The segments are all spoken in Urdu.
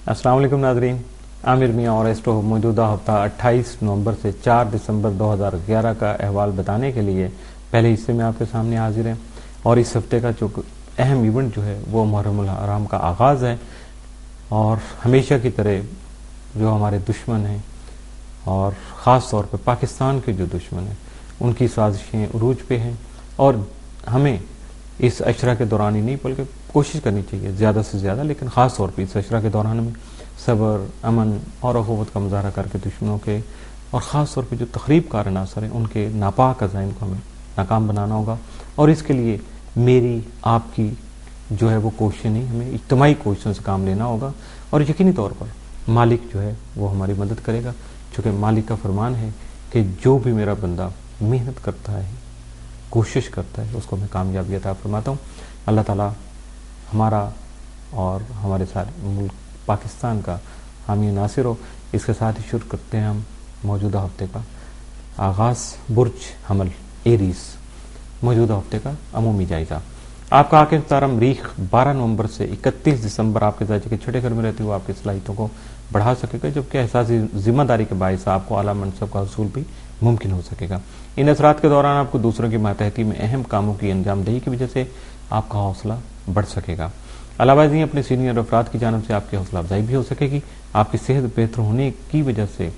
السلام علیکم ناظرین، عامر میاں اور ایسٹرو موجودہ ہفتہ 28 نومبر سے 4 دسمبر 2011 کا احوال بتانے کے لیے پہلے حصے میں آپ کے سامنے حاضر ہیں۔ اور اس ہفتے کا جو اہم ایونٹ جو ہے وہ محرم الحرام کا آغاز ہے، اور ہمیشہ کی طرح جو ہمارے دشمن ہیں اور خاص طور پہ پاکستان کے جو دشمن ہیں ان کی سازشیں عروج پہ ہیں، اور ہمیں اس عشرہ کے دوران ہی نہیں بلکہ کوشش کرنی چاہیے زیادہ سے زیادہ، لیکن خاص طور پہ اس عشرہ کے دوران میں صبر، امن اور اخوت کا مظاہرہ کر کے دشمنوں کے اور خاص طور پہ جو تخریب کار عناصر ہیں ان کے ناپاک عزائم کو ہمیں ناکام بنانا ہوگا۔ اور اس کے لیے میری آپ کی جو ہے وہ کوشش نہیں، ہمیں اجتماعی کوششوں سے کام لینا ہوگا، اور یقینی طور پر مالک جو ہے وہ ہماری مدد کرے گا، چونکہ مالک کا فرمان ہے کہ جو بھی میرا بندہ محنت کرتا ہے، کوشش کرتا ہے، اس کو میں کامیابی عطا فرماتا ہوں۔ اللہ تعالیٰ ہمارا اور ہمارے سارے ملک پاکستان کا حامی ناصر ہو۔ اس کے ساتھ ہی شروع کرتے ہیں ہم موجودہ ہفتے کا آغاز۔ برج حمل ایریز، موجودہ ہفتے کا عمومی جائزہ۔ آپ کا حاکم ستارہ مریخ 12 نومبر سے 31 دسمبر آپ کے درجے کے چھٹے گھر میں رہتے ہوئے آپ کی صلاحیتوں کو بڑھا سکے گا، جبکہ احساس ذمہ داری کے باعث آپ کو اعلیٰ منصب کا حصول بھی ممکن ہو سکے گا۔ ان اثرات کے دوران آپ کو دوسروں کی ماتحتی میں اہم کاموں کی انجام دہی کی وجہ سے آپ کا حوصلہ بڑھ سکے گا۔ علاوہ ازیں اپنے سینئر افراد کی جانب سے آپ کی حوصلہ افزائی بھی ہو سکے گی۔ آپ کی صحت بہتر ہونے کی وجہ سے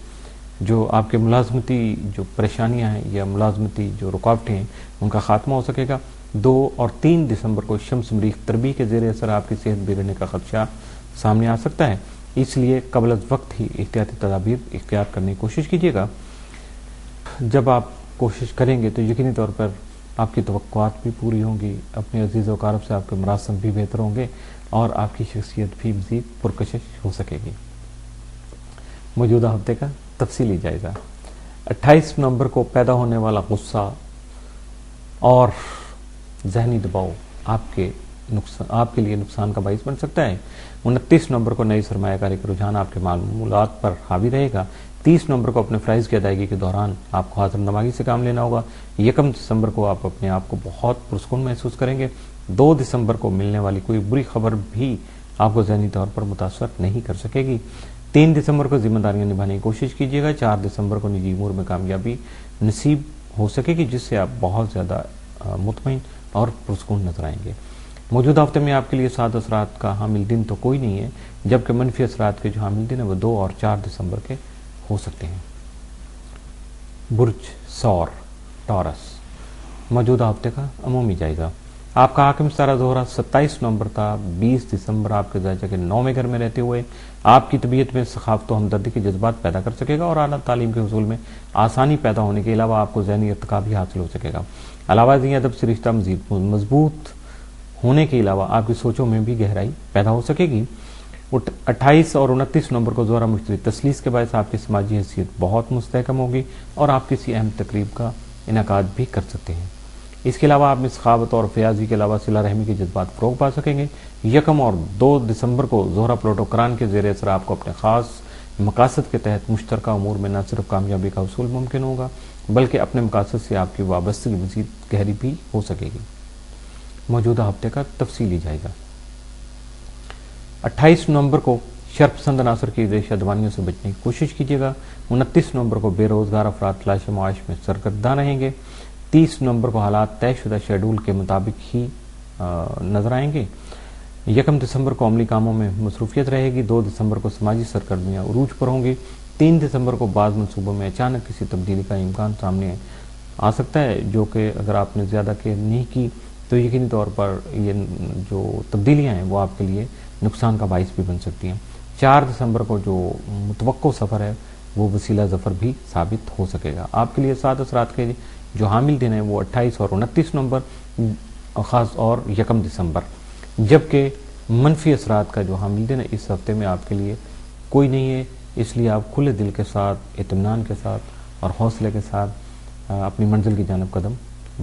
جو آپ کے ملازمتی جو پریشانیاں ہیں یا ملازمتی جو رکاوٹیں ہیں ان کا خاتمہ ہو سکے گا۔ 2 اور 3 دسمبر کو شمس مریخ تربیع کے زیر اثر آپ کی صحت بگڑنے کا خدشہ سامنے آ سکتا ہے، اس لیے قبل از وقت ہی احتیاطی تدابیر اختیار کرنے کی کوشش کیجیے گا۔ جب آپ کوشش کریں گے تو یقینی طور پر آپ کی توقعات بھی پوری ہوں گی، اپنے عزیز و اقارب سے آپ کے مراسم بھی بہتر ہوں گے، اور آپ کی شخصیت بھی مزید پرکشش ہو سکے گی۔ موجودہ ہفتے کا تفصیلی جائزہ۔ 28 نومبر کو پیدا ہونے والا غصہ اور ذہنی دباؤ آپ کے لیے نقصان کا باعث بن سکتا ہے۔ 29 نومبر کو نئی سرمایہ کاری کا رجحان آپ کے معمولات پر حاوی رہے گا۔ 30 نومبر کو اپنے فرائض کی ادائیگی کے دوران آپ کو حاضر دماغی سے کام لینا ہوگا۔ 1 دسمبر کو آپ اپنے آپ کو بہت پرسکون محسوس کریں گے۔ 2 دسمبر کو ملنے والی کوئی بری خبر بھی آپ کو ذہنی طور پر متاثر نہیں کر سکے گی۔ 3 دسمبر کو ذمہ داریاں نبھانے کی کوشش کیجیے گا۔ 4 دسمبر کو نجی امور میں کامیابی نصیب ہو سکے گی، جس سے آپ بہت زیادہ مطمئن اور پرسکون نظر آئیں گے۔ موجودہ ہفتے میں آپ کے لیے سعد اثرات کا حامل دن تو کوئی نہیں ہے، جبکہ منفی اثرات کے جو حامل دن ہیں وہ 2 اور 4 دسمبر کے ہو سکتے ہیں۔ برج ثور ٹورس، موجودہ ہفتے کا عمومی جائزہ۔ آپ کا حاکم ستارہ زہرہ 27 نومبر تا 20 دسمبر آپ کے درجے کے 9ویں گھر میں رہتے ہوئے آپ کی طبیعت میں سخاوت و ہمدردی کے جذبات پیدا کر سکے گا، اور اعلیٰ تعلیم کے حصول میں آسانی پیدا ہونے کے علاوہ آپ کو ذہنی ارتقا بھی حاصل ہو سکے گا۔ علاوہ ازیں ادب سے رشتہ مزید مضبوط ہونے کے علاوہ آپ کی سوچوں میں بھی گہرائی پیدا ہو سکے گی۔ 28 اور 29 نومبر کو زہرہ مشتری تثلیث کے باعث آپ کی سماجی حیثیت بہت مستحکم ہوگی، اور آپ کسی اہم تقریب کا انعقاد بھی کر سکتے ہیں۔ اس کے علاوہ آپ میں سخاوت اور فیاضی کے علاوہ صلہ رحمی کے جذبات فروغ پا سکیں گے۔ 1 اور 2 دسمبر کو زہرہ پلوٹو کران کے زیر اثر آپ کو اپنے خاص مقاصد کے تحت مشترکہ امور میں نہ صرف کامیابی کا حصول ممکن ہوگا بلکہ اپنے مقاصد سے آپ کی وابستگی مزید گہری بھی ہو سکے گی۔ موجودہ ہفتے کا تفصیلی جائزہ۔ 28 نومبر کو شرپسند عناصر کی ریشہ دوانیوں سے بچنے کی کوشش کیجیے گا۔ 29 نومبر کو بے روزگار افراد تلاش معاش میں سرگرداں رہیں گے۔ 30 نومبر کو حالات طے شدہ شیڈول کے مطابق ہی نظر آئیں گے۔ 1 دسمبر کو عملی کاموں میں مصروفیت رہے گی۔ 2 دسمبر کو سماجی سرگرمیاں عروج پر ہوں گی۔ 3 دسمبر کو بعض منصوبوں میں اچانک کسی تبدیلی کا امکان سامنے آ سکتا ہے، جو کہ اگر آپ نے زیادہ کیئر نہیں کی تو یقینی طور پر یہ جو تبدیلیاں ہیں وہ آپ کے لیے نقصان کا باعث بھی بن سکتی ہیں۔ 4 دسمبر کو جو متوقع سفر ہے وہ وسیلہ ظفر بھی ثابت ہو سکے گا۔ آپ کے لیے سعد اثرات کے جو حامل دن ہیں وہ 28 اور 29 نومبر خاص اور 1 دسمبر، جبکہ منفی اثرات کا جو حامل دن ہے اس ہفتے میں آپ کے لیے کوئی نہیں ہے، اس لیے آپ کھلے دل کے ساتھ، اطمینان کے ساتھ اور حوصلے کے ساتھ اپنی منزل کی جانب قدم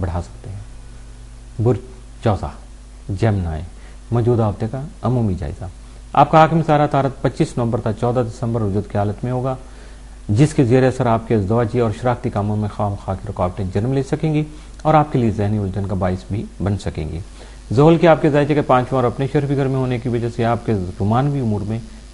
بڑھا سکتے ہیں۔ برج جوزہ جیمنائی، موجودہ ہفتے کا عمومی جائزہ۔ آپ کا حاکم ستارہ طارت 25 نومبر تا 14 دسمبر وجود کی حالت میں ہوگا، جس کے زیر اثر آپ کے ازدواجی اور شراکتی کاموں میں خواہ مخواہ کی رکاوٹیں جنم لے سکیں گی اور آپ کے لیے ذہنی الجھن کا باعث بھی بن سکیں گی۔ زحل کے آپ کے ذائقے کے 5واں اور اپنے شرفی گھر میں ہونے کی وجہ سے آپ کے رومانوی امور میں